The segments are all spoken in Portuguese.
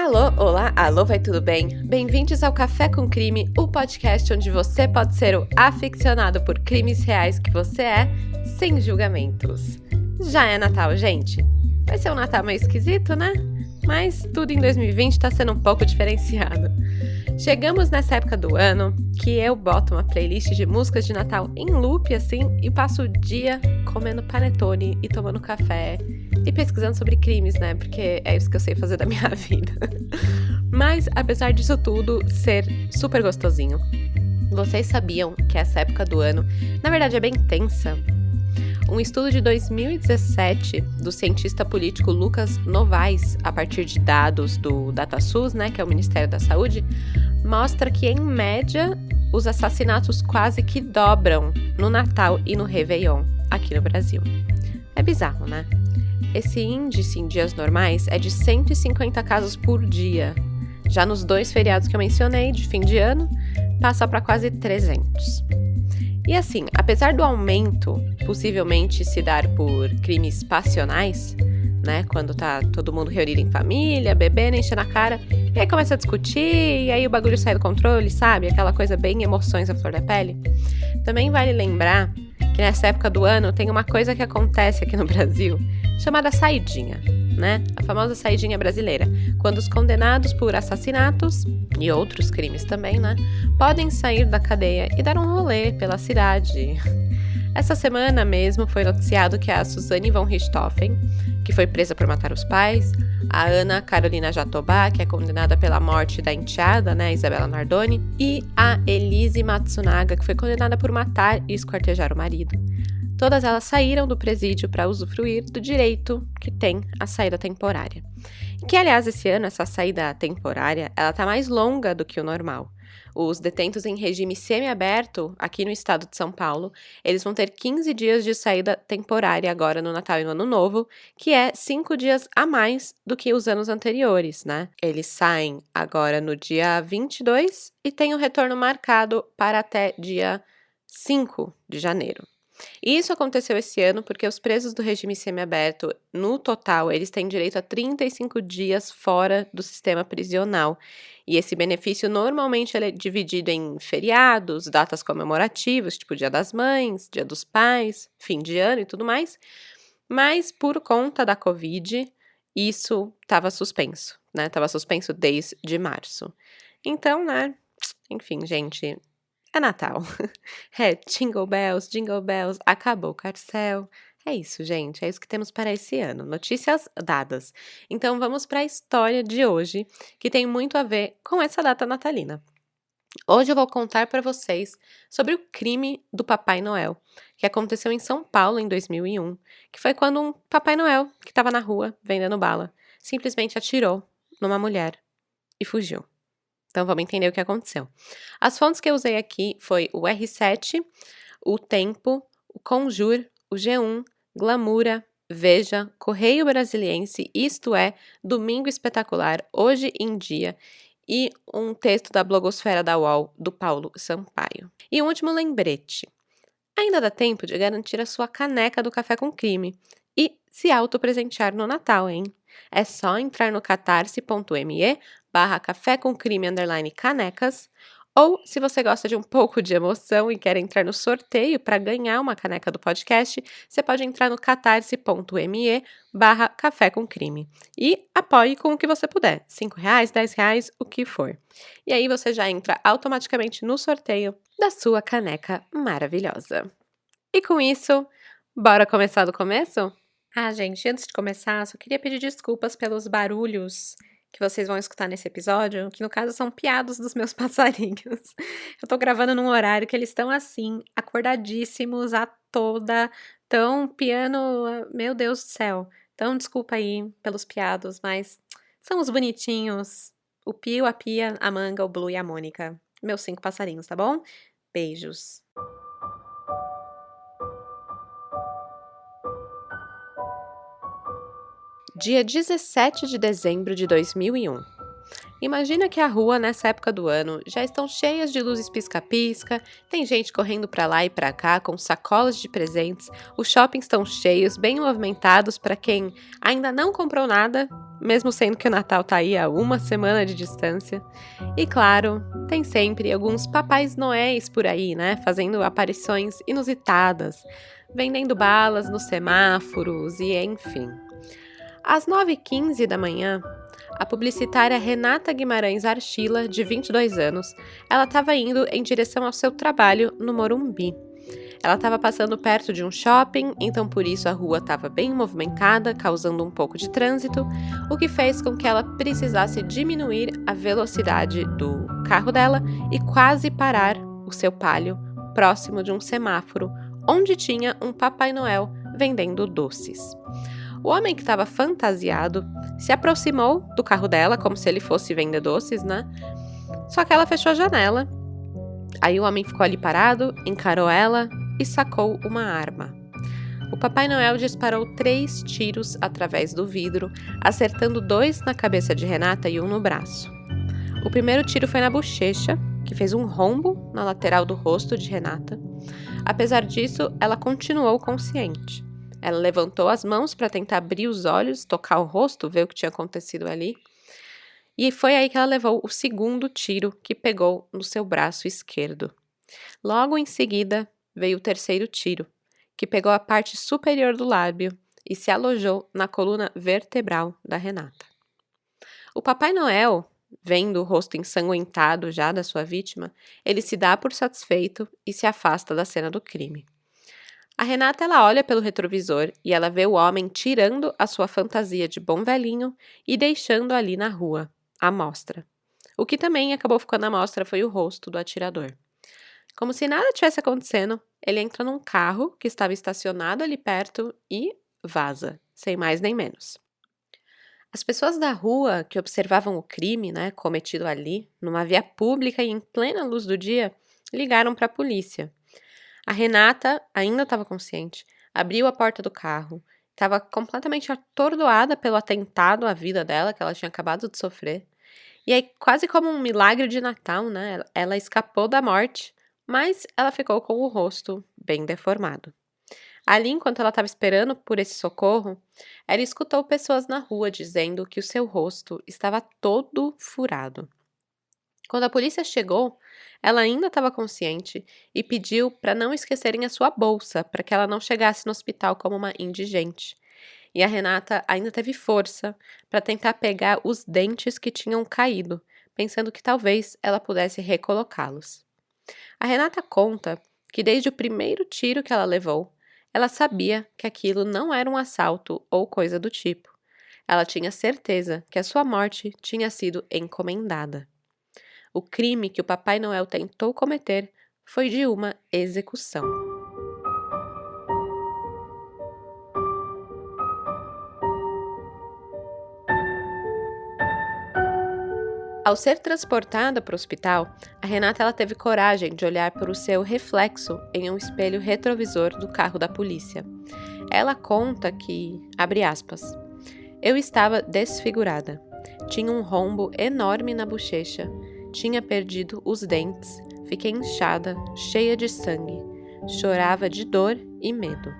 Alô, olá, alô, vai tudo bem? Bem-vindos ao Café com Crime, o podcast onde você pode ser o aficionado por crimes reais que você é, sem julgamentos. Já é Natal, gente? Vai ser um Natal meio esquisito, né? Mas tudo em 2020 tá sendo um pouco diferenciado. Chegamos nessa época do ano que eu boto uma playlist de músicas de Natal em loop, assim, e passo o dia comendo panetone e tomando café e pesquisando sobre crimes, né? Porque é isso que eu sei fazer da minha vida. Mas, apesar disso tudo ser super gostosinho, vocês sabiam que essa época do ano, na verdade, é bem tensa? Um estudo de 2017 do cientista político Lucas Novaes, a partir de dados do DataSUS, né, que é o Ministério da Saúde, mostra que, em média, os assassinatos quase que dobram no Natal e no Réveillon, aqui no Brasil. É bizarro, né? Esse índice em dias normais é de 150 casos por dia. Já nos 2 feriados que eu mencionei, de fim de ano, passa para quase 300. E assim, apesar do aumento possivelmente se dar por crimes passionais, né, quando tá todo mundo reunido em família, bebendo, enchendo a cara, e aí começa a discutir, e aí o bagulho sai do controle, sabe? Aquela coisa bem emoções à flor da pele. Também vale lembrar que nessa época do ano tem uma coisa que acontece aqui no Brasil, chamada saidinha, né? A famosa saidinha brasileira, quando os condenados por assassinatos e outros crimes também, né, podem sair da cadeia e dar um rolê pela cidade. Essa semana mesmo foi noticiado que a Suzane von Richthofen, que foi presa por matar os pais, a Ana Carolina Jatobá, que é condenada pela morte da enteada, né, Isabela Nardoni, e a Elise Matsunaga, que foi condenada por matar e esquartejar o marido. Todas elas saíram do presídio para usufruir do direito que tem a saída temporária. E que, aliás, esse ano, essa saída temporária, ela tá mais longa do que o normal. Os detentos em regime semiaberto, aqui no estado de São Paulo, eles vão ter 15 dias de saída temporária agora no Natal e no Ano Novo, que é 5 dias a mais do que os anos anteriores, né? Eles saem agora no dia 22 e tem o retorno marcado para até dia 5 de janeiro. E isso aconteceu esse ano porque os presos do regime semiaberto, no total, eles têm direito a 35 dias fora do sistema prisional. E esse benefício normalmente ele é dividido em feriados, datas comemorativas, tipo Dia das Mães, Dia dos Pais, fim de ano e tudo mais. Mas por conta da Covid, isso estava suspenso, né? Estava suspenso desde março. Então, né? Enfim, gente, é Natal. É jingle bells, acabou o carcel. É isso, gente, é isso que temos para esse ano. Notícias dadas. Então vamos para a história de hoje, que tem muito a ver com essa data natalina. Hoje eu vou contar para vocês sobre o crime do Papai Noel, que aconteceu em São Paulo em 2001, que foi quando um Papai Noel, que estava na rua vendendo bala, simplesmente atirou numa mulher e fugiu. Então, vamos entender o que aconteceu. As fontes que eu usei aqui foi o R7, o Tempo, o Conjur, o G1, Glamura, Veja, Correio Brasiliense, Isto É, Domingo Espetacular, Hoje em Dia e um texto da blogosfera da UOL, do Paulo Sampaio. E um último lembrete. Ainda dá tempo de garantir a sua caneca do Café com Crime e se autopresentear no Natal, hein? É só entrar no catarse.me/café com crime _canecas, ou se você gosta de um pouco de emoção e quer entrar no sorteio para ganhar uma caneca do podcast, você pode entrar no catarse.me/café com crime e apoie com o que você puder, R$5, R$10, o que for. E aí você já entra automaticamente no sorteio da sua caneca maravilhosa. E com isso, bora começar do começo? Ah, gente, antes de começar, só queria pedir desculpas pelos barulhos que vocês vão escutar nesse episódio, que no caso são piados dos meus passarinhos. Eu tô gravando num horário que eles estão assim, acordadíssimos a toda, tão piano, meu Deus do céu. Então, desculpa aí pelos piados, mas são os bonitinhos, o Pio, a Pia, a Manga, o Blue e a Mônica. Meus 5 passarinhos, tá bom? Beijos. Dia 17 de dezembro de 2001. Imagina que a rua, nessa época do ano, já estão cheias de luzes pisca-pisca, tem gente correndo pra lá e pra cá com sacolas de presentes, os shoppings estão cheios, bem movimentados para quem ainda não comprou nada, mesmo sendo que o Natal tá aí a uma semana de distância. E claro, tem sempre alguns papais noéis por aí, né, fazendo aparições inusitadas, vendendo balas nos semáforos e enfim. Às 9h15 da manhã, a publicitária Renata Guimarães Archila, de 22 anos, ela estava indo em direção ao seu trabalho no Morumbi. Ela estava passando perto de um shopping, então por isso a rua estava bem movimentada, causando um pouco de trânsito, o que fez com que ela precisasse diminuir a velocidade do carro dela e quase parar o seu Palio próximo de um semáforo, onde tinha um Papai Noel vendendo doces. O homem que estava fantasiado se aproximou do carro dela, como se ele fosse vender doces, né? Só que ela fechou a janela. Aí o homem ficou ali parado, encarou ela e sacou uma arma. O Papai Noel disparou 3 tiros através do vidro, acertando 2 na cabeça de Renata e 1 no braço. O primeiro tiro foi na bochecha, que fez um rombo na lateral do rosto de Renata. Apesar disso, ela continuou consciente. Ela levantou as mãos para tentar abrir os olhos, tocar o rosto, ver o que tinha acontecido ali. E foi aí que ela levou o segundo tiro, que pegou no seu braço esquerdo. Logo em seguida, veio o terceiro tiro, que pegou a parte superior do lábio e se alojou na coluna vertebral da Renata. O Papai Noel, vendo o rosto ensanguentado já da sua vítima, ele se dá por satisfeito e se afasta da cena do crime. A Renata, ela olha pelo retrovisor e ela vê o homem tirando a sua fantasia de bom velhinho e deixando ali na rua, à mostra. O que também acabou ficando à mostra foi o rosto do atirador. Como se nada tivesse acontecendo, ele entra num carro que estava estacionado ali perto e vaza, sem mais nem menos. As pessoas da rua que observavam o crime, né, cometido ali, numa via pública e em plena luz do dia, ligaram para a polícia. A Renata ainda estava consciente, abriu a porta do carro, estava completamente atordoada pelo atentado à vida dela que ela tinha acabado de sofrer. E aí, quase como um milagre de Natal, né, ela escapou da morte, mas ela ficou com o rosto bem deformado. Ali, enquanto ela estava esperando por esse socorro, ela escutou pessoas na rua dizendo que o seu rosto estava todo furado. Quando a polícia chegou, ela ainda estava consciente e pediu para não esquecerem a sua bolsa, para que ela não chegasse no hospital como uma indigente. E a Renata ainda teve força para tentar pegar os dentes que tinham caído, pensando que talvez ela pudesse recolocá-los. A Renata conta que desde o primeiro tiro que ela levou, ela sabia que aquilo não era um assalto ou coisa do tipo. Ela tinha certeza que a sua morte tinha sido encomendada. O crime que o Papai Noel tentou cometer foi de uma execução. Ao ser transportada para o hospital, a Renata ela teve coragem de olhar para o seu reflexo em um espelho retrovisor do carro da polícia. Ela conta que, abre aspas, eu estava desfigurada. Tinha um rombo enorme na bochecha. Tinha perdido os dentes, fiquei inchada, cheia de sangue, chorava de dor e medo.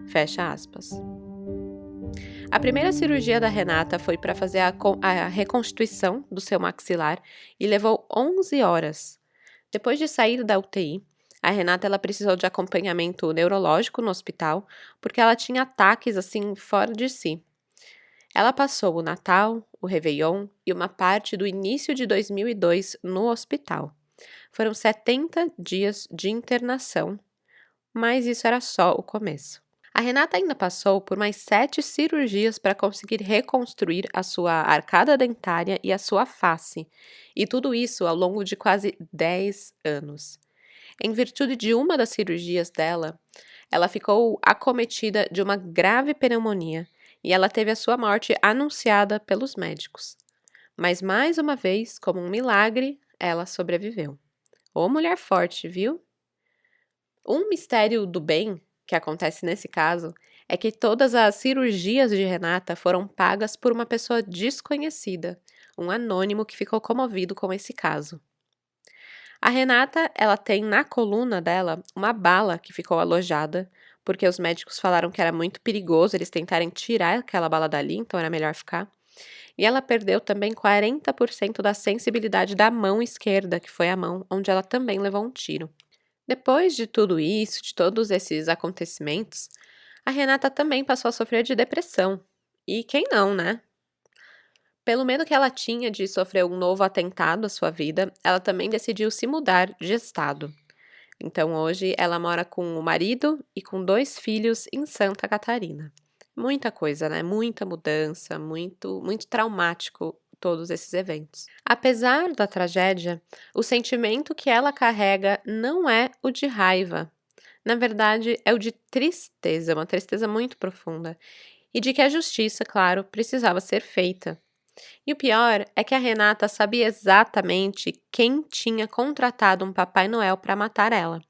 Fecha aspas. A primeira cirurgia da Renata foi para fazer a reconstituição do seu maxilar e levou 11 horas. Depois de sair da UTI, a Renata ela precisou de acompanhamento neurológico no hospital porque ela tinha ataques assim fora de si. Ela passou o Natal, o Réveillon e uma parte do início de 2002 no hospital. Foram 70 dias de internação, mas isso era só o começo. A Renata ainda passou por mais 7 cirurgias para conseguir reconstruir a sua arcada dentária e a sua face, e tudo isso ao longo de quase 10 anos. Em virtude de uma das cirurgias dela, ela ficou acometida de uma grave pneumonia e ela teve a sua morte anunciada pelos médicos. Mas mais uma vez, como um milagre, ela sobreviveu. Ô mulher forte, viu? Um mistério do bem que acontece nesse caso é que todas as cirurgias de Renata foram pagas por uma pessoa desconhecida, um anônimo que ficou comovido com esse caso. A Renata, ela tem na coluna dela uma bala que ficou alojada, porque os médicos falaram que era muito perigoso eles tentarem tirar aquela bala dali, então era melhor ficar. E ela perdeu também 40% da sensibilidade da mão esquerda, que foi a mão onde ela também levou um tiro. Depois de tudo isso, de todos esses acontecimentos, a Renata também passou a sofrer de depressão. E quem não, né? Pelo medo que ela tinha de sofrer um novo atentado à sua vida, ela também decidiu se mudar de estado. Então hoje ela mora com o marido e com 2 filhos em Santa Catarina. Muita coisa, né? Muita mudança, muito traumático todos esses eventos. Apesar da tragédia, o sentimento que ela carrega não é o de raiva. Na verdade, é o de tristeza, uma tristeza muito profunda. E de que a justiça, claro, precisava ser feita. E o pior é que a Renata sabia exatamente quem tinha contratado um Papai Noel para matar ela.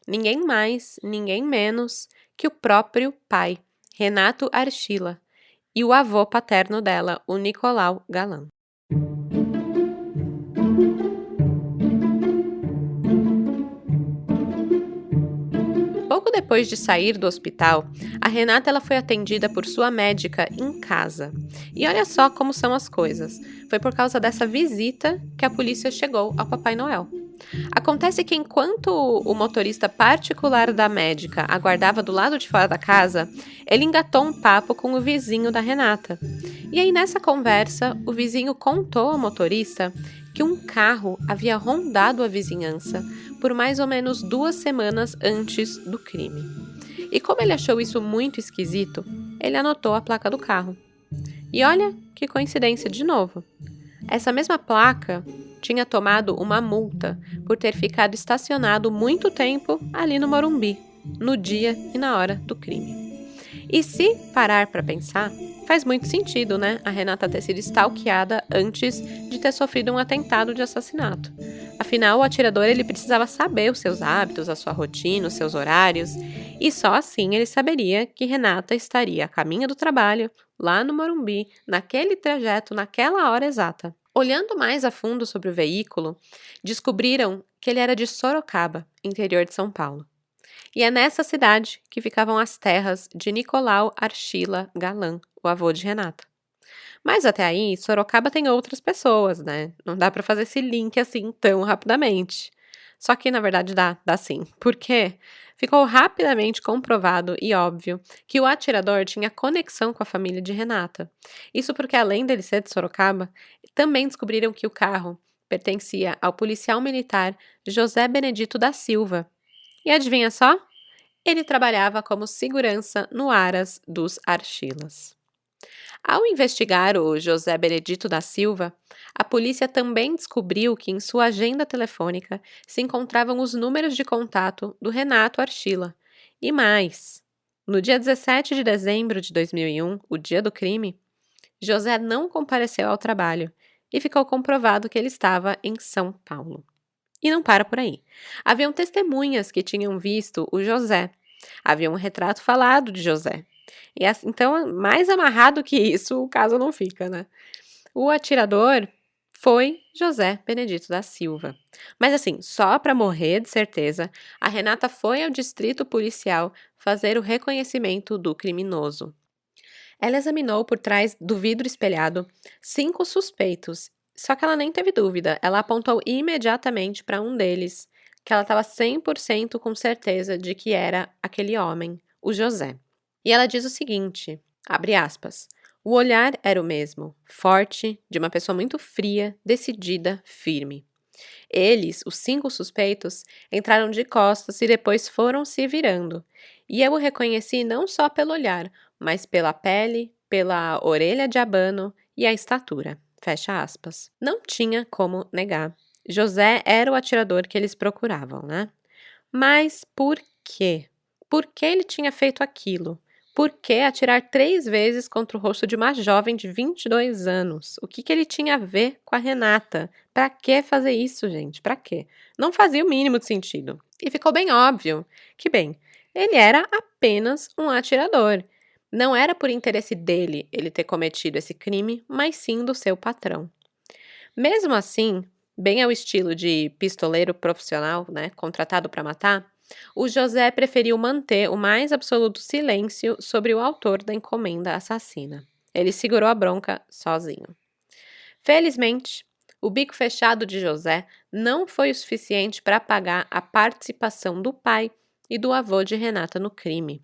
Ninguém mais, ninguém menos que o próprio pai, Renato Archila, e o avô paterno dela, o Nicolau Galan. Pouco depois de sair do hospital, a Renata ela foi atendida por sua médica em casa. E olha só como são as coisas. Foi por causa dessa visita que a polícia chegou ao Papai Noel. Acontece que enquanto o motorista particular da médica aguardava do lado de fora da casa, ele engatou um papo com o vizinho da Renata. E aí nessa conversa, o vizinho contou ao motorista que um carro havia rondado a vizinhança por mais ou menos 2 semanas antes do crime. E como ele achou isso muito esquisito, ele anotou a placa do carro. E olha que coincidência de novo. Essa mesma placa tinha tomado uma multa por ter ficado estacionado muito tempo ali no Morumbi, no dia e na hora do crime. E se parar para pensar, faz muito sentido, né? A Renata ter sido stalkeada antes de ter sofrido um atentado de assassinato. Afinal, o atirador ele precisava saber os seus hábitos, a sua rotina, os seus horários, e só assim ele saberia que Renata estaria a caminho do trabalho, lá no Morumbi, naquele trajeto, naquela hora exata. Olhando mais a fundo sobre o veículo, descobriram que ele era de Sorocaba, interior de São Paulo. E é nessa cidade que ficavam as terras de Nicolau Archila Galan, o avô de Renata. Mas até aí, Sorocaba tem outras pessoas, né? Não dá para fazer esse link assim tão rapidamente. Só que, na verdade, dá sim. Por quê? Ficou rapidamente comprovado e óbvio que o atirador tinha conexão com a família de Renata. Isso porque, além dele ser de Sorocaba, também descobriram que o carro pertencia ao policial militar José Benedito da Silva. E adivinha só? Ele trabalhava como segurança no Aras dos Archilas. Ao investigar o José Benedito da Silva, a polícia também descobriu que em sua agenda telefônica se encontravam os números de contato do Renato Archila. E mais, no dia 17 de dezembro de 2001, o dia do crime, José não compareceu ao trabalho e ficou comprovado que ele estava em São Paulo. E não para por aí. Haviam testemunhas que tinham visto o José. Havia um retrato falado de José. E então, mais amarrado que isso, o caso não fica, né? O atirador foi José Benedito da Silva. Mas assim, só para morrer de certeza, a Renata foi ao distrito policial fazer o reconhecimento do criminoso. Ela examinou por trás do vidro espelhado 5 suspeitos, só que ela nem teve dúvida, ela apontou imediatamente para um deles, que ela estava 100% com certeza de que era aquele homem, o José. E ela diz o seguinte, abre aspas, o olhar era o mesmo, forte, de uma pessoa muito fria, decidida, firme. Eles, os 5 suspeitos, entraram de costas e depois foram se virando. E eu o reconheci não só pelo olhar, mas pela pele, pela orelha de abano e a estatura. Fecha aspas. Não tinha como negar. José era o atirador que eles procuravam, né? Mas por quê? Por que ele tinha feito aquilo? Por que atirar 3 vezes contra o rosto de uma jovem de 22 anos? O que ele tinha a ver com a Renata? Pra que fazer isso, gente? Pra quê? Não fazia o mínimo de sentido. E ficou bem óbvio que, bem, ele era apenas um atirador. Não era por interesse dele ele ter cometido esse crime, mas sim do seu patrão. Mesmo assim, bem ao estilo de pistoleiro profissional, né, contratado para matar, o José preferiu manter o mais absoluto silêncio sobre o autor da encomenda assassina. Ele segurou a bronca sozinho. Felizmente, o bico fechado de José não foi o suficiente para apagar a participação do pai e do avô de Renata no crime.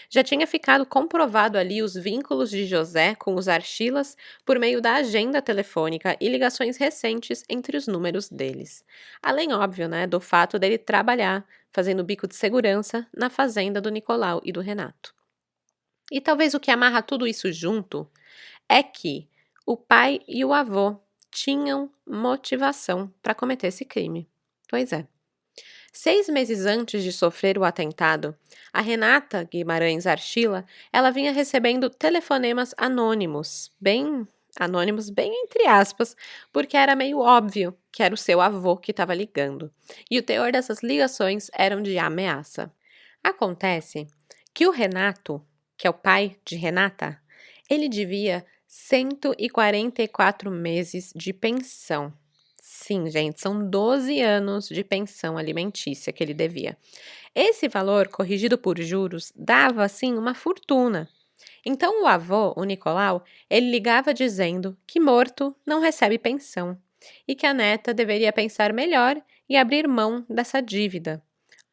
Já tinha ficado comprovado ali os vínculos de José com os Archilas por meio da agenda telefônica e ligações recentes entre os números deles. Além, óbvio, né, do fato dele trabalhar fazendo bico de segurança na fazenda do Nicolau e do Renato. E talvez o que amarra tudo isso junto é que o pai e o avô tinham motivação para cometer esse crime. Pois é. 6 meses antes de sofrer o atentado, a Renata Guimarães Archila, ela vinha recebendo telefonemas anônimos, bem entre aspas, porque era meio óbvio que era o seu avô que estava ligando. E o teor dessas ligações eram de ameaça. Acontece que o Renato, que é o pai de Renata, ele devia 144 meses de pensão. Sim, gente, são 12 anos de pensão alimentícia que ele devia. Esse valor, corrigido por juros, dava, assim, uma fortuna. Então o avô, o Nicolau, ele ligava dizendo que morto não recebe pensão e que a neta deveria pensar melhor e abrir mão dessa dívida.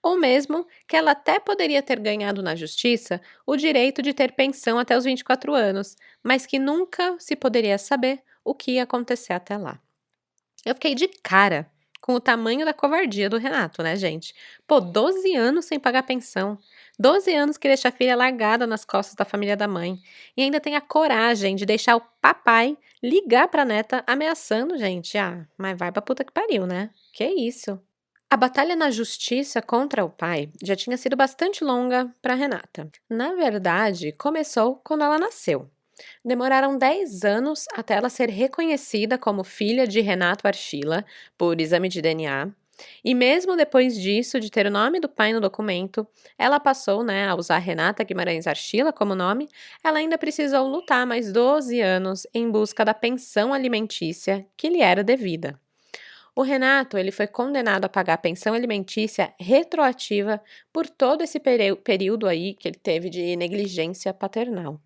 Ou mesmo que ela até poderia ter ganhado na justiça o direito de ter pensão até os 24 anos, mas que nunca se poderia saber o que ia acontecer até lá. Eu fiquei de cara com o tamanho da covardia do Renato, né, gente? Pô, 12 anos sem pagar pensão. 12 anos que deixa a filha largada nas costas da família da mãe. E ainda tem a coragem de deixar o papai ligar pra neta ameaçando, gente. Ah, mas vai pra puta que pariu, né? Que isso? A batalha na justiça contra o pai já tinha sido bastante longa para Renata. Na verdade, começou quando ela nasceu. Demoraram 10 anos até ela ser reconhecida como filha de Renato Archila por exame de DNA. E mesmo depois disso, de ter o nome do pai no documento, ela passou, né, a usar Renata Guimarães Archila como nome, ela ainda precisou lutar mais 12 anos em busca da pensão alimentícia que lhe era devida. O Renato, ele foi condenado a pagar pensão alimentícia retroativa por todo esse período aí que ele teve de negligência paternal.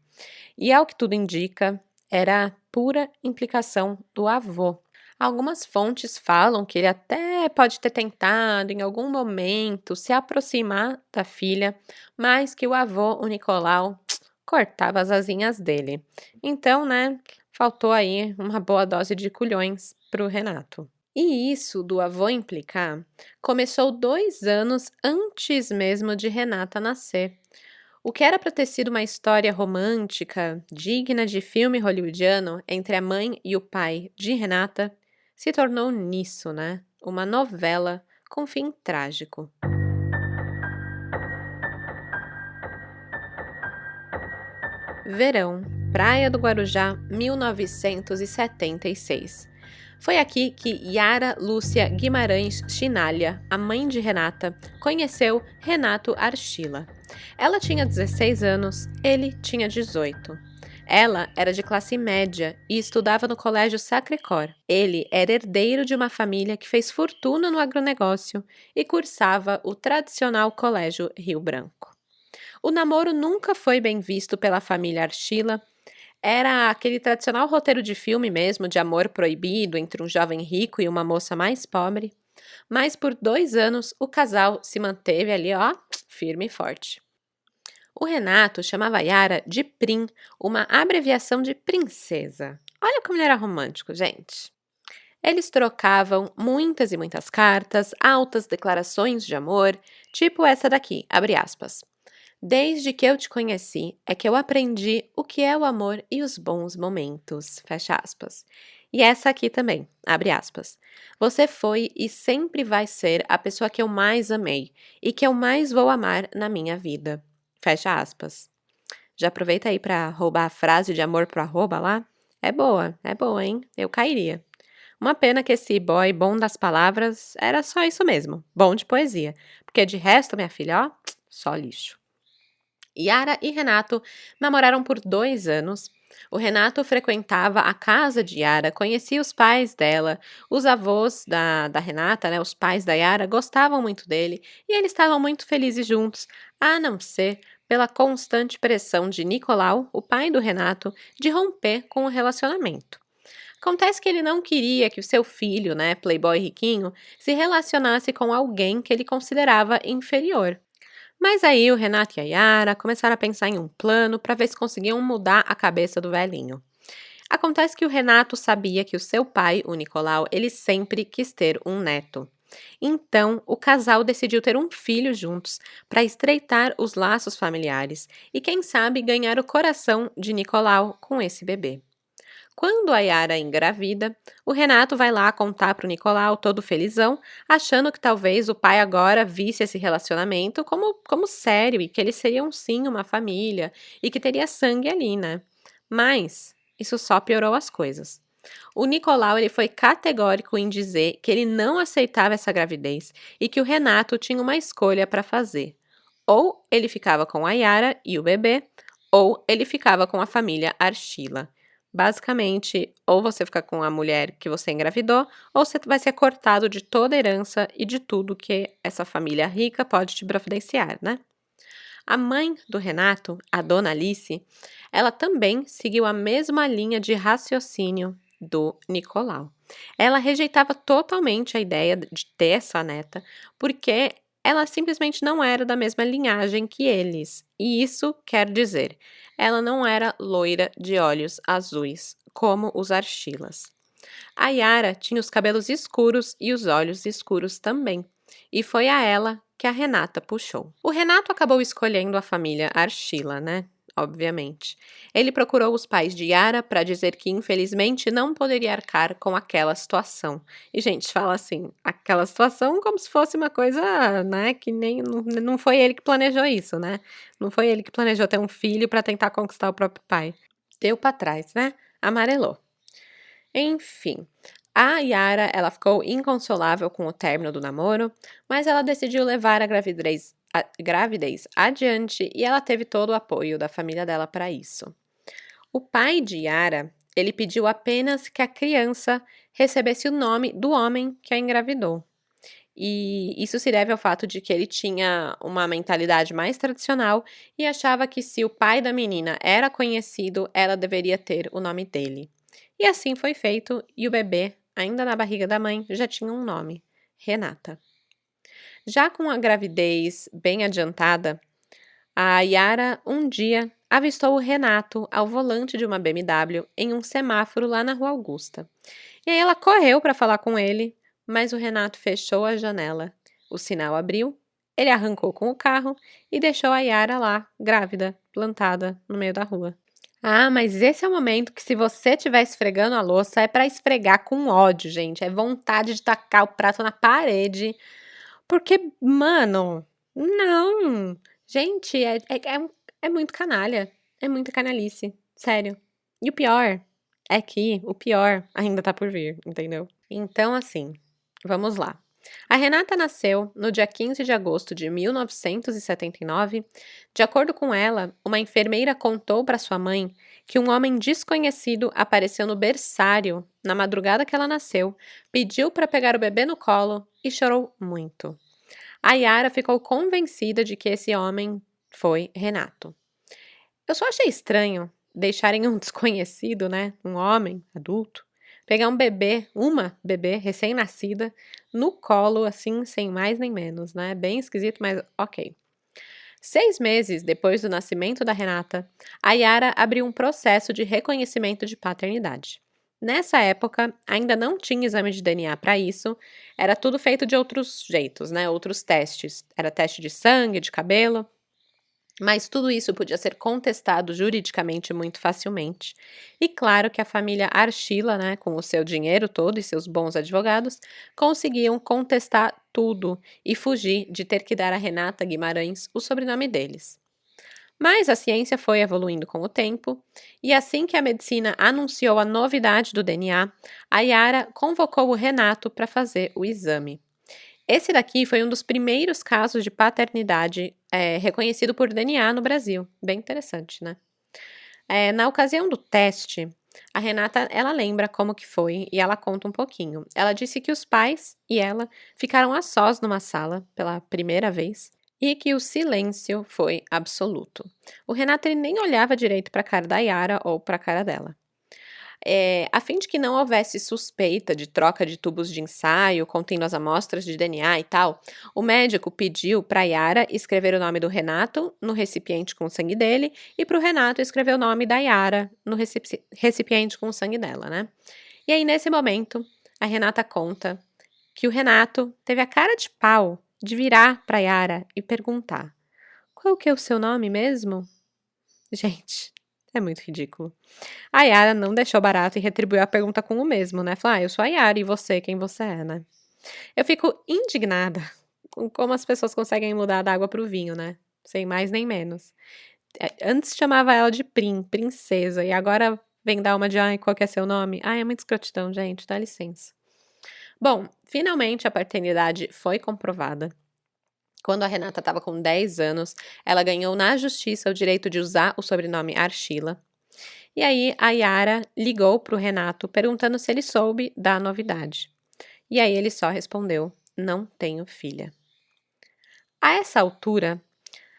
E ao que tudo indica, era a pura implicação do avô. Algumas fontes falam que ele até pode ter tentado, em algum momento, se aproximar da filha, mas que o avô, o Nicolau, cortava as asinhas dele. Então, né, faltou aí uma boa dose de culhões para o Renato. E isso do avô implicar começou 2 anos antes mesmo de Renata nascer. O que era para ter sido uma história romântica, digna de filme hollywoodiano entre a mãe e o pai de Renata, se tornou nisso, né? Uma novela com fim trágico. Verão, Praia do Guarujá, 1976. Foi aqui que Yara Lúcia Guimarães Chinalha, a mãe de Renata, conheceu Renato Archila. Ela tinha 16 anos, ele tinha 18. Ela era de classe média e estudava no Colégio Sacré-Cœur. Ele era herdeiro de uma família que fez fortuna no agronegócio e cursava o tradicional Colégio Rio Branco. O namoro nunca foi bem visto pela família Archila. Era aquele tradicional roteiro de filme mesmo, de amor proibido entre um jovem rico e uma moça mais pobre. Mas por 2 anos o casal se manteve ali, ó, firme e forte. O Renato chamava a Yara de Prim, uma abreviação de princesa. Olha como ele era romântico, gente. Eles trocavam muitas e muitas cartas, altas declarações de amor, tipo essa daqui, abre aspas. Desde que eu te conheci, é que eu aprendi o que é o amor e os bons momentos, fecha aspas. E essa aqui também, abre aspas. Você foi e sempre vai ser a pessoa que eu mais amei e que eu mais vou amar na minha vida, fecha aspas. Já aproveita aí para roubar a frase de amor pro arroba lá? É boa, hein? Eu cairia. Uma pena que esse boy bom das palavras era só isso mesmo, bom de poesia, porque de resto, minha filha, ó, só lixo. Yara e Renato namoraram por 2 anos, O Renato frequentava a casa de Yara, conhecia os pais dela, os avós da Renata, né, os pais da Yara, gostavam muito dele e eles estavam muito felizes juntos, a não ser pela constante pressão de Nicolau, o pai do Renato, de romper com o relacionamento. Acontece que ele não queria que o seu filho, né, playboy riquinho, se relacionasse com alguém que ele considerava inferior. Mas aí o Renato e a Yara começaram a pensar em um plano para ver se conseguiam mudar a cabeça do velhinho. Acontece que o Renato sabia que o seu pai, o Nicolau, ele sempre quis ter um neto. Então, o casal decidiu ter um filho juntos para estreitar os laços familiares e, quem sabe, ganhar o coração de Nicolau com esse bebê. Quando a Yara engravida, o Renato vai lá contar pro Nicolau, todo felizão, achando que talvez o pai agora visse esse relacionamento como sério e que eles seriam sim uma família e que teria sangue ali, né? Mas isso só piorou as coisas. O Nicolau ele foi categórico em dizer que ele não aceitava essa gravidez e que o Renato tinha uma escolha para fazer. Ou ele ficava com a Yara e o bebê, ou ele ficava com a família Archila. Basicamente, ou você fica com a mulher que você engravidou, ou você vai ser cortado de toda a herança e de tudo que essa família rica pode te providenciar, né? A mãe do Renato, a dona Alice, ela também seguiu a mesma linha de raciocínio do Nicolau. Ela rejeitava totalmente a ideia de ter essa neta, porque ela simplesmente não era da mesma linhagem que eles. E isso quer dizer, ela não era loira de olhos azuis, como os Archilas. A Yara tinha os cabelos escuros e os olhos escuros também, e foi a ela que a Renata puxou. O Renato acabou escolhendo a família Archila, né? Obviamente. Ele procurou os pais de Yara para dizer que, infelizmente, não poderia arcar com aquela situação. E, gente, fala assim, aquela situação como se fosse uma coisa, né, que nem não foi ele que planejou isso, né? Não foi ele que planejou ter um filho para tentar conquistar o próprio pai. Deu para trás, né? Amarelou. Enfim, a Yara, ela ficou inconsolável com o término do namoro, mas ela decidiu levar a gravidez adiante e ela teve todo o apoio da família dela para isso. O pai de Yara, ele pediu apenas que a criança recebesse o nome do homem que a engravidou. E isso se deve ao fato de que ele tinha uma mentalidade mais tradicional e achava que se o pai da menina era conhecido, ela deveria ter o nome dele. E assim foi feito, e o bebê, ainda na barriga da mãe, já tinha um nome: Renata. Já com a gravidez bem adiantada, a Yara um dia avistou o Renato ao volante de uma BMW em um semáforo lá na Rua Augusta. E aí ela correu para falar com ele, mas o Renato fechou a janela. O sinal abriu, ele arrancou com o carro e deixou a Yara lá, grávida, plantada no meio da rua. Ah, mas esse é o momento que se você estiver esfregando a louça é para esfregar com ódio, gente. É vontade de tacar o prato na parede. Porque, mano, não. Gente, é muito canalha. É muita canalice. Sério. E o pior é que o pior ainda tá por vir, entendeu? Então, assim, vamos lá. A Renata nasceu no dia 15 de agosto de 1979. De acordo com ela, uma enfermeira contou para sua mãe que um homem desconhecido apareceu no berçário na madrugada que ela nasceu, pediu para pegar o bebê no colo e chorou muito. A Yara ficou convencida de que esse homem foi Renato. Eu só achei estranho deixarem um desconhecido, né, um homem adulto, pegar uma bebê recém-nascida, no colo, assim, sem mais nem menos, né? Bem esquisito, mas ok. 6 meses depois do nascimento da Renata, a Yara abriu um processo de reconhecimento de paternidade. Nessa época, ainda não tinha exame de DNA para isso, era tudo feito de outros jeitos, né? Outros testes. Era teste de sangue, de cabelo. Mas tudo isso podia ser contestado juridicamente muito facilmente. E claro que a família Archila, né, com o seu dinheiro todo e seus bons advogados, conseguiam contestar tudo e fugir de ter que dar a Renata Guimarães o sobrenome deles. Mas a ciência foi evoluindo com o tempo, e assim que a medicina anunciou a novidade do DNA, a Yara convocou o Renato para fazer o exame. Esse daqui foi um dos primeiros casos de paternidade reconhecido por DNA no Brasil. Bem interessante, né? Na ocasião do teste, a Renata, ela lembra como que foi e ela conta um pouquinho. Ela disse que os pais e ela ficaram a sós numa sala pela primeira vez e que o silêncio foi absoluto. O Renato ele nem olhava direito para a cara da Yara ou para a cara dela. A fim de que não houvesse suspeita de troca de tubos de ensaio contendo as amostras de DNA e tal, o médico pediu para Yara escrever o nome do Renato no recipiente com o sangue dele e para o Renato escrever o nome da Yara no recipiente com o sangue dela, né? E aí, nesse momento, a Renata conta que o Renato teve a cara de pau de virar para Yara e perguntar: qual que é o seu nome mesmo? Gente, é muito ridículo. A Yara não deixou barato e retribuiu a pergunta com o mesmo, né? Falou: eu sou a Yara e você, quem você é, né? Eu fico indignada com como as pessoas conseguem mudar da água pro vinho, né? Sem mais nem menos. Antes chamava ela de princesa, e agora vem dar uma de, ai, qual que é seu nome? Ai, é muito escrotidão, gente, dá licença. Bom, finalmente a paternidade foi comprovada. Quando a Renata estava com 10 anos, ela ganhou na justiça o direito de usar o sobrenome Archila. E aí a Yara ligou para o Renato perguntando se ele soube da novidade. E aí ele só respondeu: não tenho filha. A essa altura,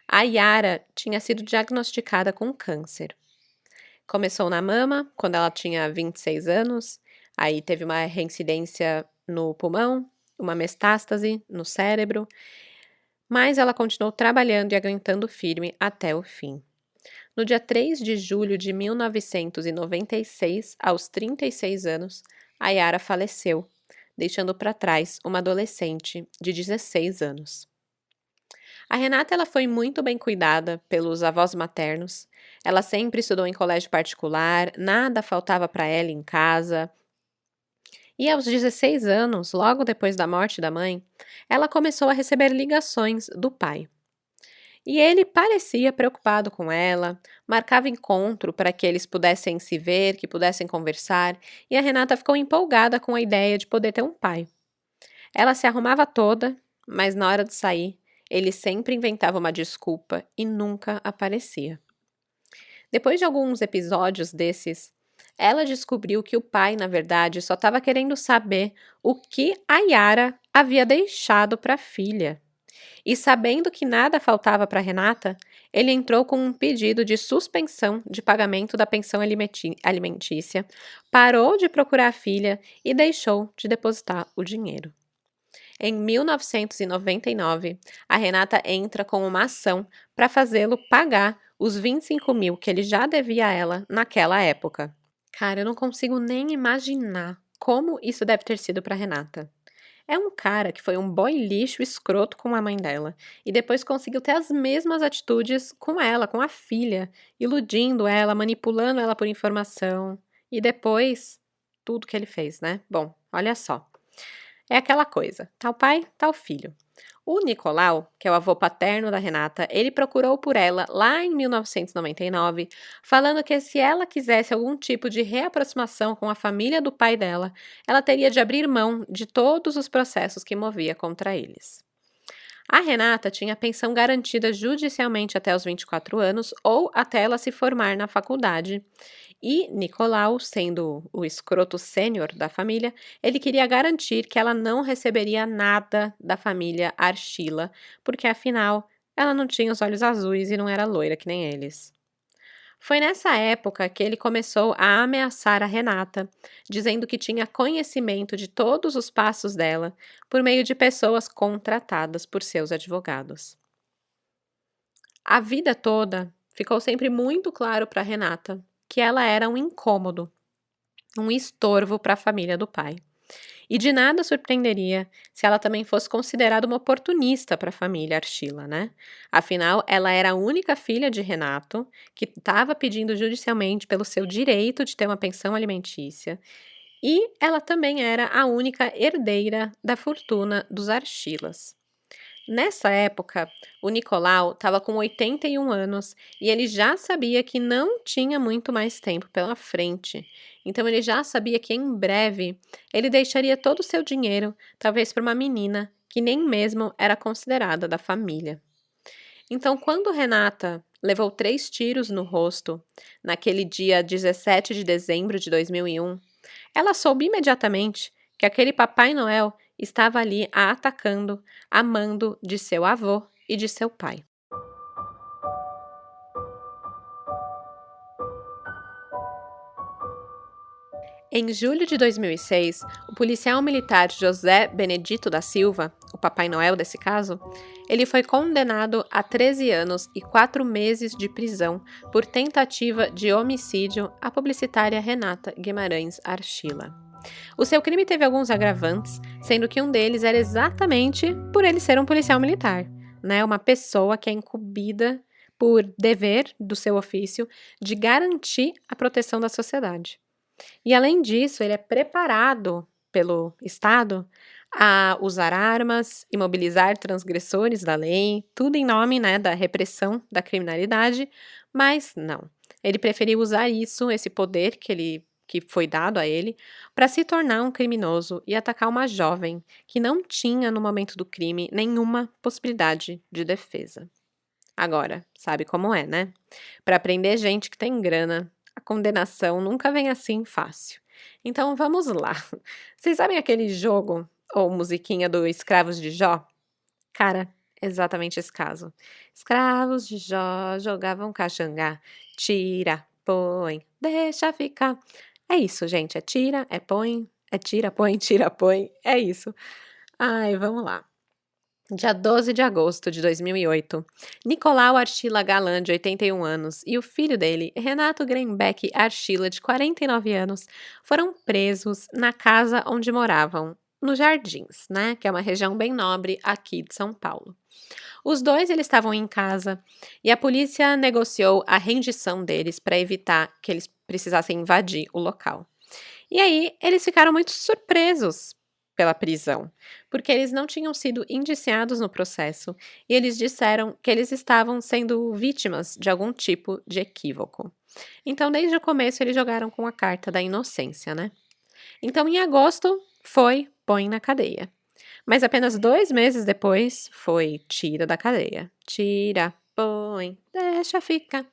a Yara tinha sido diagnosticada com câncer. Começou na mama, quando ela tinha 26 anos, aí teve uma reincidência no pulmão, uma metástase no cérebro, mas ela continuou trabalhando e aguentando firme até o fim. No dia 3 de julho de 1996, aos 36 anos, a Yara faleceu, deixando para trás uma adolescente de 16 anos. A Renata ela foi muito bem cuidada pelos avós maternos. Ela sempre estudou em colégio particular, nada faltava para ela em casa. E aos 16 anos, logo depois da morte da mãe, ela começou a receber ligações do pai. E ele parecia preocupado com ela, marcava encontro para que eles pudessem se ver, que pudessem conversar, e a Renata ficou empolgada com a ideia de poder ter um pai. Ela se arrumava toda, mas na hora de sair, ele sempre inventava uma desculpa e nunca aparecia. Depois de alguns episódios desses, ela descobriu que o pai, na verdade, só estava querendo saber o que a Yara havia deixado para a filha. E sabendo que nada faltava para Renata, ele entrou com um pedido de suspensão de pagamento da pensão alimentícia, parou de procurar a filha e deixou de depositar o dinheiro. Em 1999, a Renata entra com uma ação para fazê-lo pagar os 25 mil que ele já devia a ela naquela época. Cara, eu não consigo nem imaginar como isso deve ter sido para Renata. É um cara que foi um boy lixo escroto com a mãe dela e depois conseguiu ter as mesmas atitudes com ela, com a filha, iludindo ela, manipulando ela por informação e depois tudo que ele fez, né? Bom, olha só. É aquela coisa, tal pai, tal filho. O Nicolau, que é o avô paterno da Renata, ele procurou por ela lá em 1999, falando que se ela quisesse algum tipo de reaproximação com a família do pai dela, ela teria de abrir mão de todos os processos que movia contra eles. A Renata tinha pensão garantida judicialmente até os 24 anos ou até ela se formar na faculdade. E Nicolau, sendo o escroto sênior da família, ele queria garantir que ela não receberia nada da família Archila, porque afinal ela não tinha os olhos azuis e não era loira que nem eles. Foi nessa época que ele começou a ameaçar a Renata, dizendo que tinha conhecimento de todos os passos dela por meio de pessoas contratadas por seus advogados. A vida toda ficou sempre muito claro para Renata que ela era um incômodo, um estorvo para a família do pai. E de nada surpreenderia se ela também fosse considerada uma oportunista para a família Archila, né? Afinal, ela era a única filha de Renato que estava pedindo judicialmente pelo seu direito de ter uma pensão alimentícia. E ela também era a única herdeira da fortuna dos Archilas. Nessa época, o Nicolau estava com 81 anos e ele já sabia que não tinha muito mais tempo pela frente. Então, ele já sabia que em breve ele deixaria todo o seu dinheiro, talvez para uma menina que nem mesmo era considerada da família. Então, quando Renata levou 3 tiros no rosto, naquele dia 17 de dezembro de 2001, ela soube imediatamente que aquele Papai Noel estava ali a atacando, amando de seu avô e de seu pai. Em julho de 2006, o policial militar José Benedito da Silva, o Papai Noel desse caso, ele foi condenado a 13 anos e 4 meses de prisão por tentativa de homicídio à publicitária Renata Guimarães Archila. O seu crime teve alguns agravantes, sendo que um deles era exatamente por ele ser um policial militar, né? Uma pessoa que é incumbida por dever do seu ofício de garantir a proteção da sociedade. E além disso, ele é preparado pelo Estado a usar armas, imobilizar transgressores da lei, tudo em nome, né, da repressão da criminalidade, mas não. Ele preferiu usar esse poder que foi dado a ele, para se tornar um criminoso e atacar uma jovem que não tinha, no momento do crime, nenhuma possibilidade de defesa. Agora, sabe como é, né? Para prender gente que tem grana, a condenação nunca vem assim fácil. Então vamos lá. Vocês sabem aquele jogo ou musiquinha do Escravos de Jó? Cara, exatamente esse caso. Escravos de Jó jogavam caxangá. Tira, põe, deixa ficar. É isso, gente. É tira, é põe, é tira, põe, tira, põe. É isso. Ai, vamos lá. Dia 12 de agosto de 2008, Nicolau Archila Galan, de 81 anos, e o filho dele, Renato Greenbeck Archila, de 49 anos, foram presos na casa onde moravam, nos Jardins, né, que é uma região bem nobre aqui de São Paulo. Os dois eles estavam em casa e a polícia negociou a rendição deles para evitar que eles precisassem invadir o local. E aí eles ficaram muito surpresos pela prisão, porque eles não tinham sido indiciados no processo e eles disseram que eles estavam sendo vítimas de algum tipo de equívoco. Então, desde o começo, eles jogaram com a carta da inocência, né? Então, em agosto, põe na cadeia. Mas apenas 2 meses depois, foi tira da cadeia. Tira, põe, deixa ficar.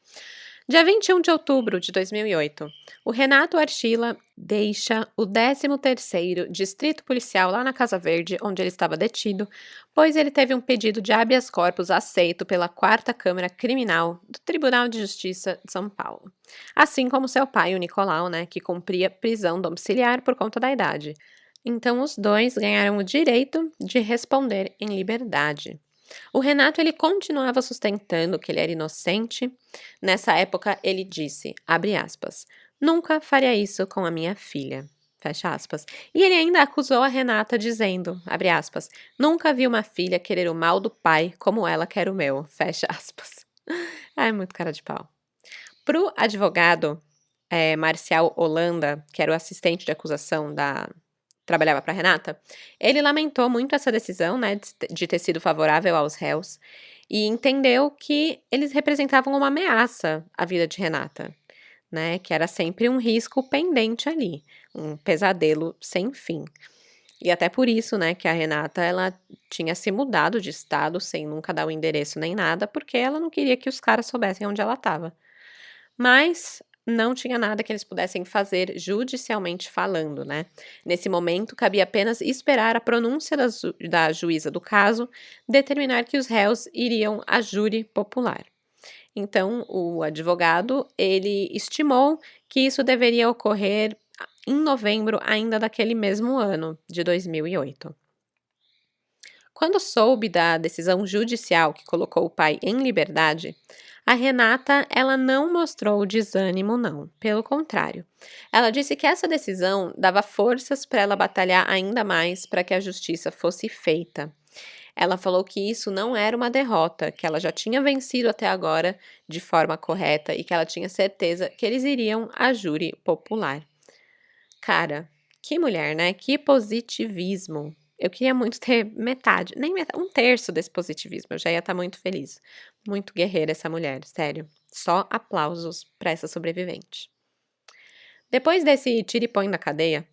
Dia 21 de outubro de 2008, o Renato Archila deixa o 13º Distrito Policial lá na Casa Verde, onde ele estava detido, pois ele teve um pedido de habeas corpus aceito pela 4ª Câmara Criminal do Tribunal de Justiça de São Paulo. Assim como seu pai, o Nicolau, né, que cumpria prisão domiciliar por conta da idade. Então, os dois ganharam o direito de responder em liberdade. O Renato ele continuava sustentando que ele era inocente. Nessa época, ele disse, abre aspas, nunca faria isso com a minha filha, fecha aspas. E ele ainda acusou a Renata dizendo, abre aspas, nunca vi uma filha querer o mal do pai como ela quer o meu, fecha aspas. Ai, muito cara de pau. Pro advogado Marcial Holanda, que era o assistente de acusação trabalhava para Renata, ele lamentou muito essa decisão, né, de ter sido favorável aos réus e entendeu que eles representavam uma ameaça à vida de Renata, né, que era sempre um risco pendente ali, um pesadelo sem fim. E até por isso, né, que a Renata, ela tinha se mudado de estado sem nunca dar o endereço nem nada, porque ela não queria que os caras soubessem onde ela estava. Mas não tinha nada que eles pudessem fazer judicialmente falando, né? Nesse momento, cabia apenas esperar a pronúncia da juíza do caso determinar que os réus iriam a júri popular. Então, o advogado, ele estimou que isso deveria ocorrer em novembro ainda daquele mesmo ano, de 2008. Quando soube da decisão judicial que colocou o pai em liberdade, a Renata, ela não mostrou desânimo, não. Pelo contrário. Ela disse que essa decisão dava forças para ela batalhar ainda mais para que a justiça fosse feita. Ela falou que isso não era uma derrota, que ela já tinha vencido até agora de forma correta e que ela tinha certeza que eles iriam a júri popular. Cara, que mulher, né? Que positivismo. Eu queria muito ter metade, nem metade, 1/3 desse positivismo. Eu já ia estar muito feliz. Muito guerreira essa mulher, sério. Só aplausos para essa sobrevivente. Depois desse tira e põe na cadeia,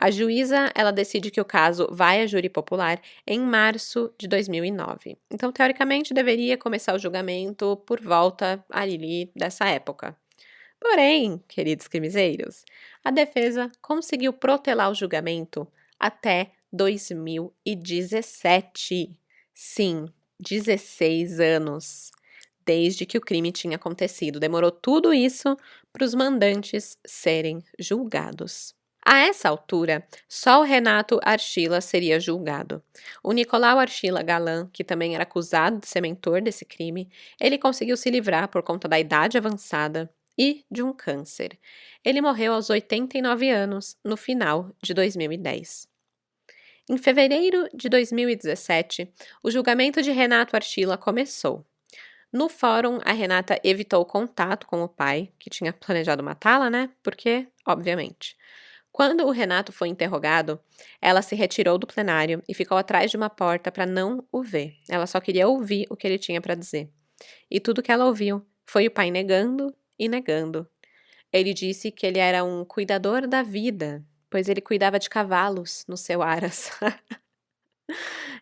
A juíza, ela decide que o caso vai a júri popular em março de 2009. Então, teoricamente, deveria começar o julgamento por volta ali dessa época. Porém, queridos crimezeiros, a defesa conseguiu protelar o julgamento até 2017. Sim, 16 anos desde que o crime tinha acontecido. Demorou tudo isso para os mandantes serem julgados. A essa altura, só o Renato Archila seria julgado. O Nicolau Archila Galan, que também era acusado de ser mentor desse crime, ele conseguiu se livrar por conta da idade avançada e de um câncer. Ele morreu aos 89 anos, no final de 2010. Em fevereiro de 2017, o julgamento de Renato Archila começou. No fórum, a Renata evitou contato com o pai, que tinha planejado matá-la, né? Porque, obviamente. Quando o Renato foi interrogado, ela se retirou do plenário e ficou atrás de uma porta para não o ver. Ela só queria ouvir o que ele tinha para dizer. E tudo que ela ouviu foi o pai negando e negando. Ele disse que ele era um cuidador da vida, pois ele cuidava de cavalos no seu Aras.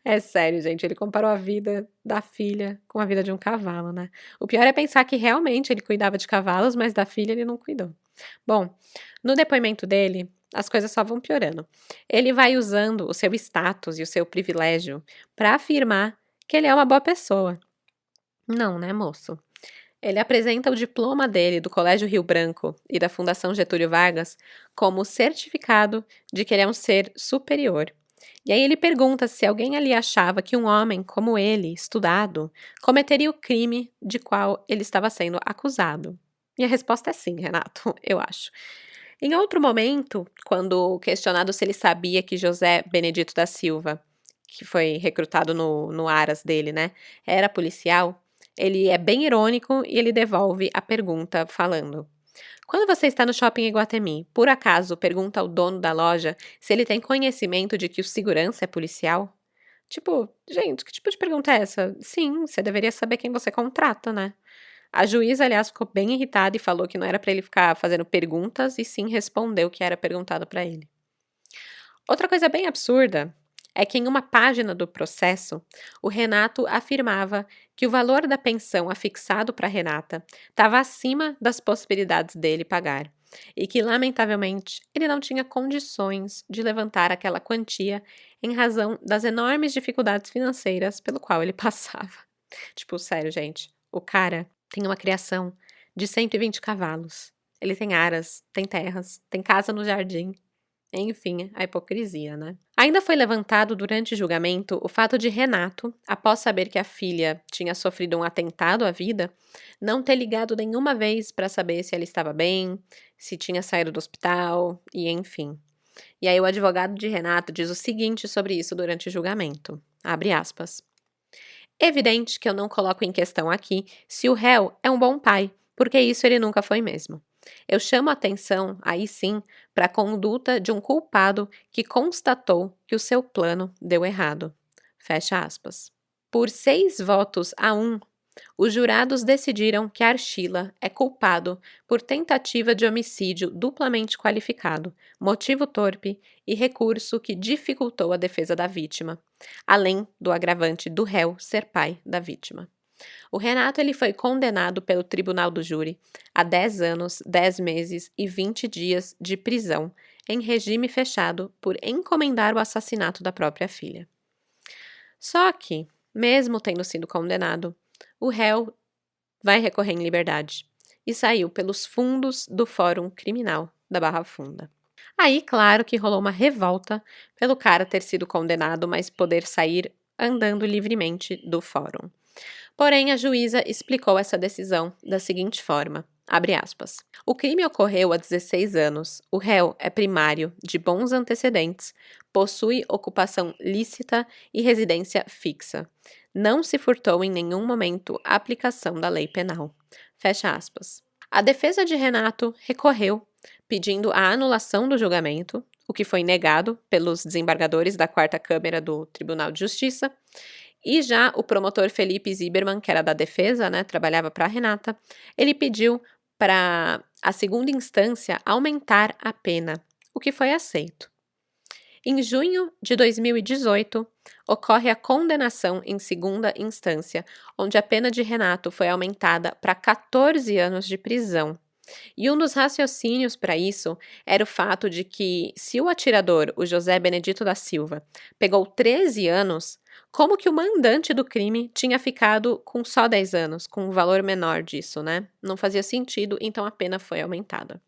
É sério, gente, ele comparou a vida da filha com a vida de um cavalo, né? O pior é pensar que realmente ele cuidava de cavalos, mas da filha ele não cuidou. Bom, no depoimento dele, as coisas só vão piorando. Ele vai usando o seu status e o seu privilégio para afirmar que ele é uma boa pessoa. Não, né, moço? Ele apresenta o diploma dele do Colégio Rio Branco e da Fundação Getúlio Vargas como certificado de que ele é um ser superior. E aí ele pergunta se alguém ali achava que um homem como ele, estudado, cometeria o crime de qual ele estava sendo acusado. E a resposta é sim, Renato, eu acho. Em outro momento, quando questionado se ele sabia que José Benedito da Silva, que foi recrutado no Aras dele, né, era policial, ele é bem irônico e ele devolve a pergunta falando: quando você está no shopping Iguatemi, por acaso pergunta ao dono da loja se ele tem conhecimento de que o segurança é policial? Tipo, gente, que tipo de pergunta é essa? Sim, você deveria saber quem você contrata, né? A juíza, aliás, ficou bem irritada e falou que não era para ele ficar fazendo perguntas e sim responder o que era perguntado para ele. Outra coisa bem absurda é que em uma página do processo, o Renato afirmava que o valor da pensão afixado para Renata estava acima das possibilidades dele pagar e que, lamentavelmente, ele não tinha condições de levantar aquela quantia em razão das enormes dificuldades financeiras pelo qual ele passava. Tipo, sério, gente, o cara tem uma criação de 120 cavalos. Ele tem aras, tem terras, tem casa no jardim. Enfim, a hipocrisia, né? Ainda foi levantado durante o julgamento o fato de Renato, após saber que a filha tinha sofrido um atentado à vida, não ter ligado nenhuma vez para saber se ela estava bem, se tinha saído do hospital e enfim. E aí o advogado de Renato diz o seguinte sobre isso durante o julgamento, abre aspas. Evidente que eu não coloco em questão aqui se o réu é um bom pai, porque isso ele nunca foi mesmo. Eu chamo a atenção, aí sim, para a conduta de um culpado que constatou que o seu plano deu errado. Fecha aspas. Por 6 votos a 1, os jurados decidiram que Archila é culpado por tentativa de homicídio duplamente qualificado, motivo torpe e recurso que dificultou a defesa da vítima, além do agravante do réu ser pai da vítima. O Renato ele foi condenado pelo Tribunal do Júri a 10 anos, 10 meses e 20 dias de prisão em regime fechado por encomendar o assassinato da própria filha. Só que, mesmo tendo sido condenado, o réu vai recorrer em liberdade e saiu pelos fundos do Fórum Criminal da Barra Funda. Aí, claro que rolou uma revolta pelo cara ter sido condenado, mas poder sair andando livremente do fórum. Porém, a juíza explicou essa decisão da seguinte forma, abre aspas. O crime ocorreu há 16 anos, o réu é primário, de bons antecedentes, possui ocupação lícita e residência fixa. Não se furtou em nenhum momento a aplicação da lei penal. Fecha aspas. A defesa de Renato recorreu, pedindo a anulação do julgamento, o que foi negado pelos desembargadores da 4ª Câmara do Tribunal de Justiça, e já o promotor Felipe Ziberman, que era da defesa, né, trabalhava para a Renata, ele pediu para a segunda instância aumentar a pena, o que foi aceito. Em junho de 2018, ocorre a condenação em segunda instância, onde a pena de Renato foi aumentada para 14 anos de prisão. E um dos raciocínios para isso era o fato de que, se o atirador, o José Benedito da Silva, pegou 13 anos, como que o mandante do crime tinha ficado com só 10 anos, com um valor menor disso, né? Não fazia sentido, então a pena foi aumentada.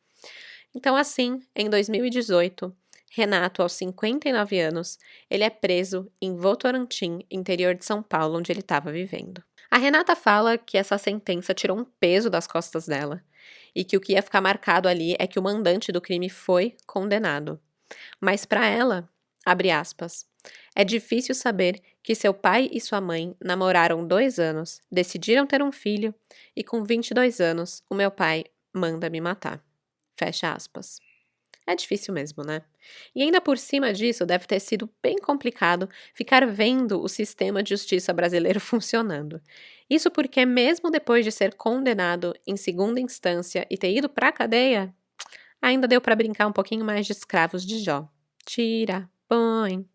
Então, assim, em 2018, Renato, aos 59 anos, ele é preso em Votorantim, interior de São Paulo, onde ele estava vivendo. A Renata fala que essa sentença tirou um peso das costas dela e que o que ia ficar marcado ali é que o mandante do crime foi condenado. Mas para ela, abre aspas, é difícil saber que seu pai e sua mãe namoraram 2 anos, decidiram ter um filho e com 22 anos o meu pai manda me matar. Fecha aspas. É difícil mesmo, né? E ainda por cima disso, deve ter sido bem complicado ficar vendo o sistema de justiça brasileiro funcionando. Isso porque, mesmo depois de ser condenado em segunda instância e ter ido pra cadeia, ainda deu pra brincar um pouquinho mais de escravos de Jó. Tira, põe.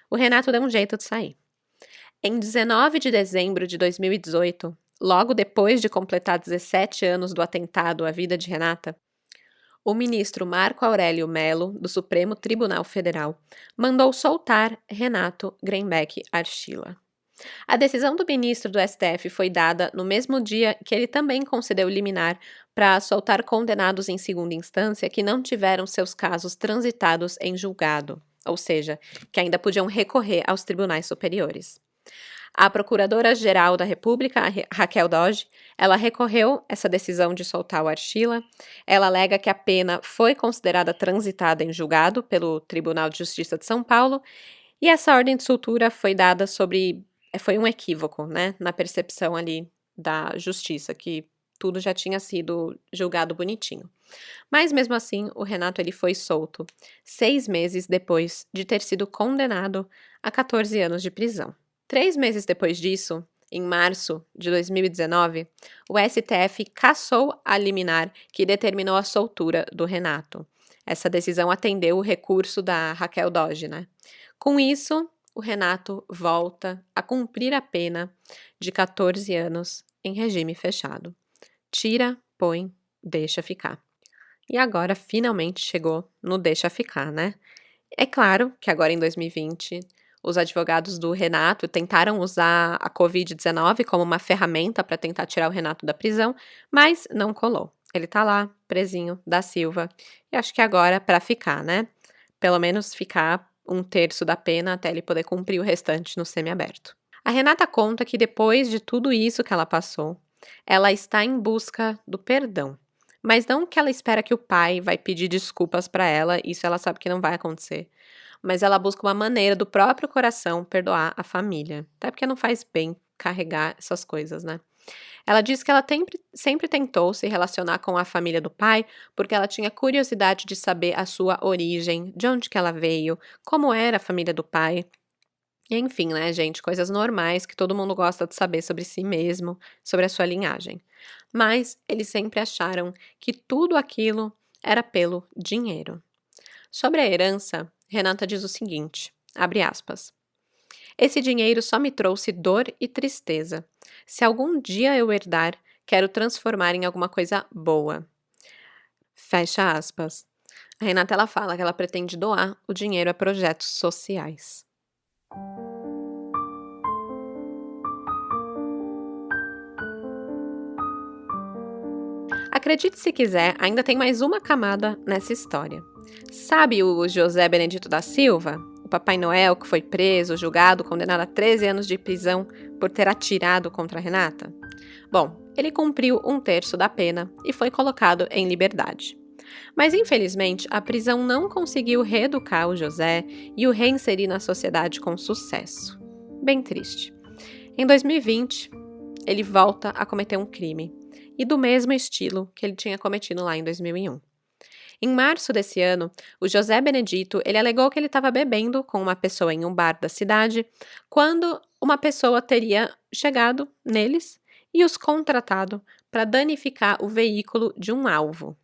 O Renato deu um jeito de sair. Em 19 de dezembro de 2018, logo depois de completar 17 anos do atentado à vida de Renata, o ministro Marco Aurélio Mello, do Supremo Tribunal Federal, mandou soltar Renato Grembeck Archila. A decisão do ministro do STF foi dada no mesmo dia que ele também concedeu liminar para soltar condenados em segunda instância que não tiveram seus casos transitados em julgado, ou seja, que ainda podiam recorrer aos tribunais superiores. A Procuradora-Geral da República, Raquel Dodge, ela recorreu essa decisão de soltar o Archila. Ela alega que a pena foi considerada transitada em julgado pelo Tribunal de Justiça de São Paulo e essa ordem de soltura foi dada foi um equívoco, né, na percepção ali da justiça, que tudo já tinha sido julgado bonitinho. Mas mesmo assim, o Renato ele foi solto 6 meses depois de ter sido condenado a 14 anos de prisão. 3 meses depois disso, em março de 2019, o STF cassou a liminar que determinou a soltura do Renato. Essa decisão atendeu o recurso da Raquel Dodge, né? Com isso, o Renato volta a cumprir a pena de 14 anos em regime fechado. Tira, põe, deixa ficar. E agora finalmente chegou no deixa ficar, né? É claro que agora em 2020 os advogados do Renato tentaram usar a Covid-19 como uma ferramenta para tentar tirar o Renato da prisão, mas não colou. Ele tá lá, presinho, da Silva, e acho que agora para ficar, né? Pelo menos ficar 1/3 da pena até ele poder cumprir o restante no semiaberto. A Renata conta que depois de tudo isso que ela passou, ela está em busca do perdão. Mas não que ela espera que o pai vai pedir desculpas para ela, isso ela sabe que não vai acontecer. Mas ela busca uma maneira do próprio coração perdoar a família. Até porque não faz bem carregar essas coisas, né? Ela diz que ela sempre tentou se relacionar com a família do pai porque ela tinha curiosidade de saber a sua origem, de onde que ela veio, como era a família do pai. E enfim, né, gente, coisas normais que todo mundo gosta de saber sobre si mesmo, sobre a sua linhagem. Mas eles sempre acharam que tudo aquilo era pelo dinheiro. Sobre a herança, Renata diz o seguinte, abre aspas, esse dinheiro só me trouxe dor e tristeza. Se algum dia eu herdar, quero transformar em alguma coisa boa. Fecha aspas. A Renata ela fala que ela pretende doar o dinheiro a projetos sociais. Acredite se quiser, ainda tem mais uma camada nessa história. Sabe o José Benedito da Silva? O Papai Noel que foi preso, julgado, condenado a 13 anos de prisão por ter atirado contra a Renata? Bom, ele cumpriu 1/3 da pena e foi colocado em liberdade. Mas infelizmente a prisão não conseguiu reeducar o José e o reinserir na sociedade com sucesso. Bem triste. Em 2020, ele volta a cometer um crime, e do mesmo estilo que ele tinha cometido lá em 2001. Em março desse ano, o José Benedito ele alegou que ele estava bebendo com uma pessoa em um bar da cidade, quando uma pessoa teria chegado neles e os contratado para danificar o veículo de um alvo.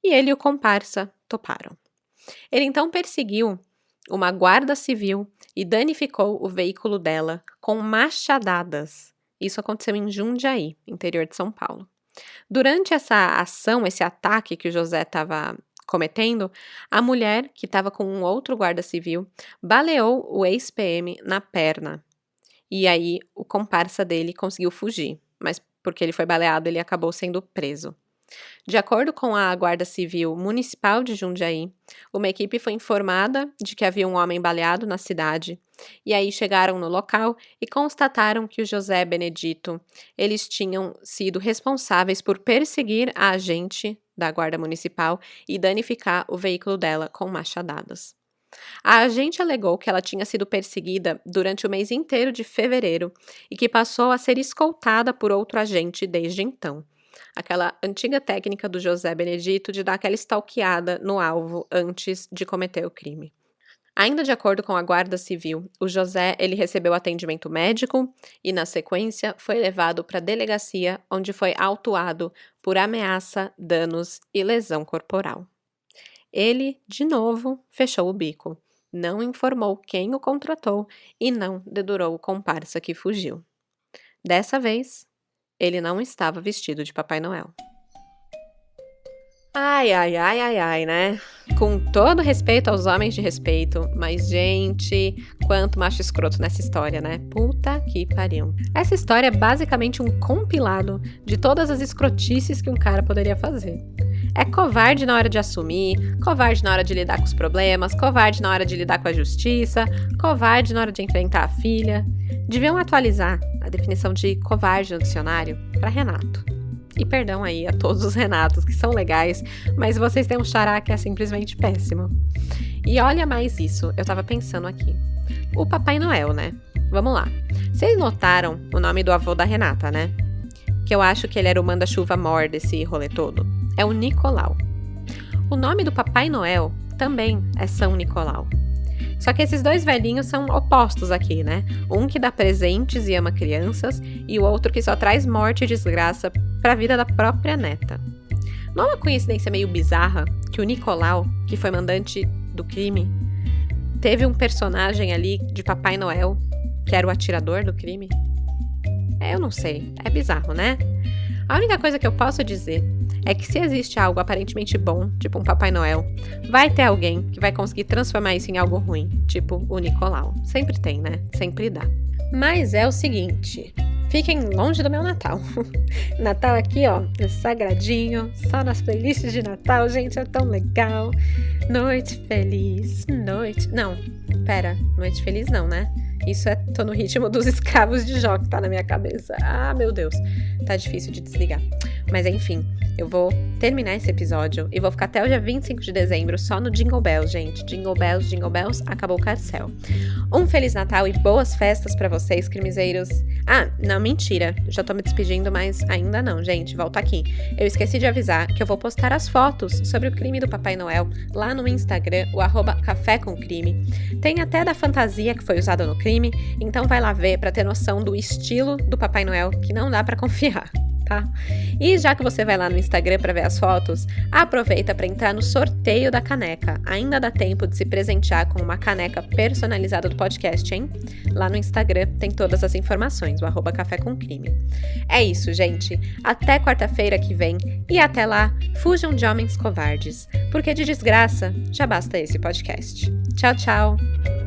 E ele e o comparsa toparam. Ele então perseguiu uma guarda civil e danificou o veículo dela com machadadas. Isso aconteceu em Jundiaí, interior de São Paulo. Durante essa ação, esse ataque que o José estava cometendo, a mulher, que estava com um outro guarda civil, baleou o ex-PM na perna. E aí o comparsa dele conseguiu fugir, mas porque ele foi baleado, ele acabou sendo preso. De acordo com a Guarda Civil Municipal de Jundiaí, uma equipe foi informada de que havia um homem baleado na cidade, e aí chegaram no local e constataram que o José Benedito, eles tinham sido responsáveis por perseguir a agente da Guarda Municipal e danificar o veículo dela com machadadas. A agente alegou que ela tinha sido perseguida durante o mês inteiro de fevereiro e que passou a ser escoltada por outro agente desde então. Aquela antiga técnica do José Benedito de dar aquela stalkeada no alvo antes de cometer o crime. Ainda de acordo com a Guarda Civil, o José ele recebeu atendimento médico e, na sequência, foi levado para a delegacia, onde foi autuado por ameaça, danos e lesão corporal. Ele, de novo, fechou o bico, não informou quem o contratou e não dedurou o comparsa que fugiu. Dessa vez, ele não estava vestido de Papai Noel. Ai, né? Com todo respeito aos homens de respeito, mas, gente, quanto macho escroto nessa história, né? Puta que pariu. Essa história é basicamente um compilado de todas as escrotices que um cara poderia fazer. É covarde na hora de assumir, covarde na hora de lidar com os problemas, covarde na hora de lidar com a justiça, covarde na hora de enfrentar a filha. Deviam atualizar a definição de covarde no dicionário para Renato. E perdão aí a todos os Renatos que são legais, mas vocês têm um xará que é simplesmente péssimo. E olha mais isso, eu tava pensando aqui. O Papai Noel, né? Vamos lá. Vocês notaram o nome do avô da Renata, né? Que eu acho que ele era o manda-chuva mor desse rolê todo. É o Nicolau. O nome do Papai Noel também é São Nicolau. Só que esses dois velhinhos são opostos aqui, né? Um que dá presentes e ama crianças e o outro que só traz morte e desgraça para a vida da própria neta. Não é uma coincidência meio bizarra que o Nicolau, que foi mandante do crime, teve um personagem ali de Papai Noel, que era o atirador do crime? Eu não sei, é bizarro, né? A única coisa que eu posso dizer é que se existe algo aparentemente bom, tipo um Papai Noel, vai ter alguém que vai conseguir transformar isso em algo ruim, tipo o Nicolau. Sempre tem, né? Sempre dá. Mas é o seguinte, fiquem longe do meu Natal. Natal aqui, ó, é sagradinho, só nas playlists de Natal, gente, é tão legal. Noite feliz, noite... Não, pera, noite feliz não, né? Isso é, tô no ritmo dos escravos de Jó que tá na minha cabeça. Ah, meu Deus, tá difícil de desligar. Mas enfim, eu vou terminar esse episódio e vou ficar até o dia 25 de dezembro só no Jingle Bells, gente. Jingle Bells, acabou o carcel. Um Feliz Natal e boas festas pra vocês, crimezeiros. Ah, não, mentira. Já tô me despedindo, mas ainda não, gente. Volta aqui. Eu esqueci de avisar que eu vou postar as fotos sobre o crime do Papai Noel lá no Instagram, o @cafécomcrime. Tem até da fantasia que foi usada no crime, então vai lá ver pra ter noção do estilo do Papai Noel, que não dá pra confiar. Tá? E já que você vai lá no Instagram para ver as fotos, aproveita para entrar no sorteio da caneca. Ainda dá tempo de se presentear com uma caneca personalizada do podcast, hein? Lá no Instagram tem todas as informações, o @cafécomcrime. É isso, gente. Até quarta-feira que vem e até lá, fujam de homens covardes, porque de desgraça já basta esse podcast. Tchau, tchau!